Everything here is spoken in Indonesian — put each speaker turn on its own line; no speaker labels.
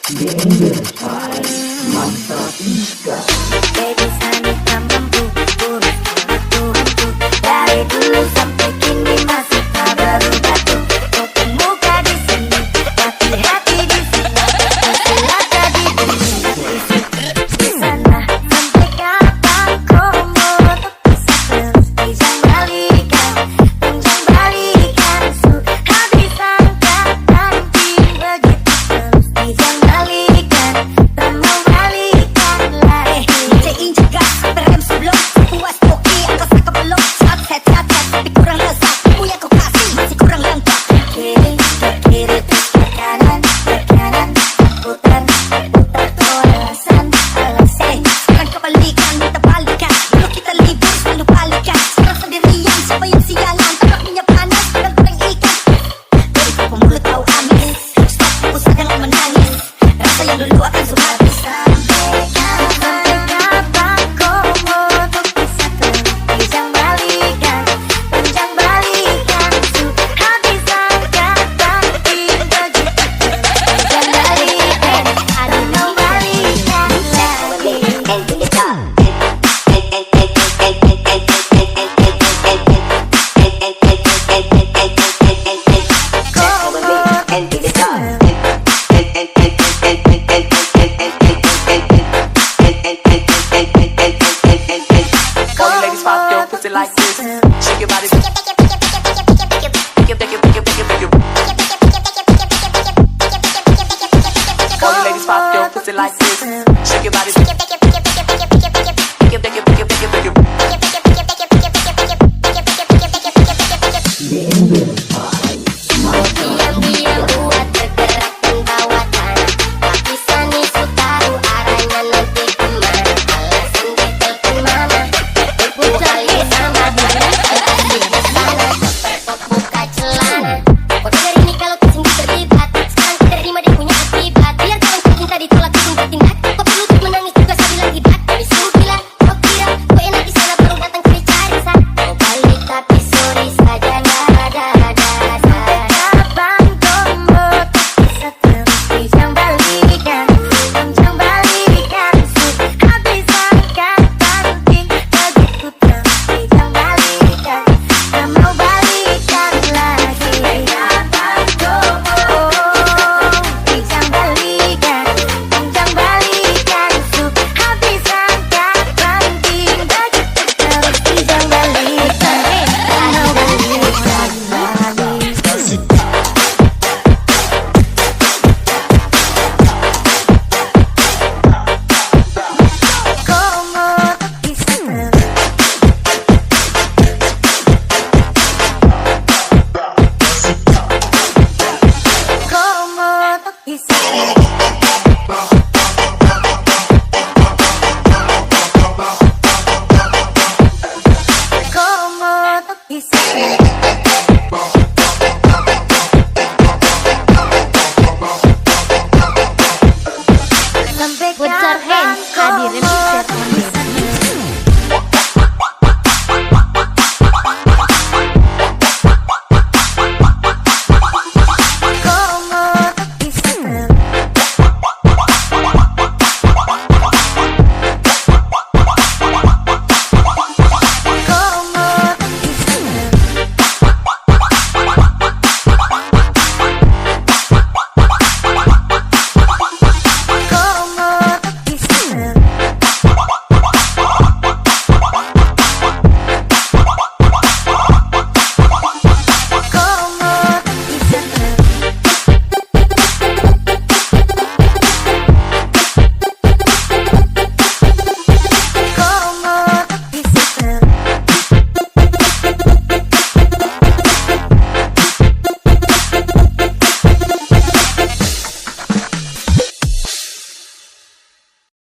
Baby Sani tak mampu urus hantu dari dulu sampai kini masih tak berubah tuh. Foto muka di sini tapi hati di sini. Celaka di sana sampai kapan kau mau untuk bisa terus dijang balikan su habis angkatan begitu terus dijang balikan tak mau balikan lagi. Injek gas sampai rem sebelum puas koki angkat saka belum saat set tapi kurang lezat ilmu yang kau kasih masih kurang lengkap. Kiri ke kiri terus ke kanan putar kau alasan sekarang kebalikan minta balikan dulu kita libur selalu balikan sekarang sendirian siapa yang sialan tabrak minyak panas dan goreng ikan dari kau mulut tahu amis stop usah jangan menangis rasa yang dulu akan sudah bisa.
Like this, shake your body, all you ladies pop your pussy like this, shake your body,
Como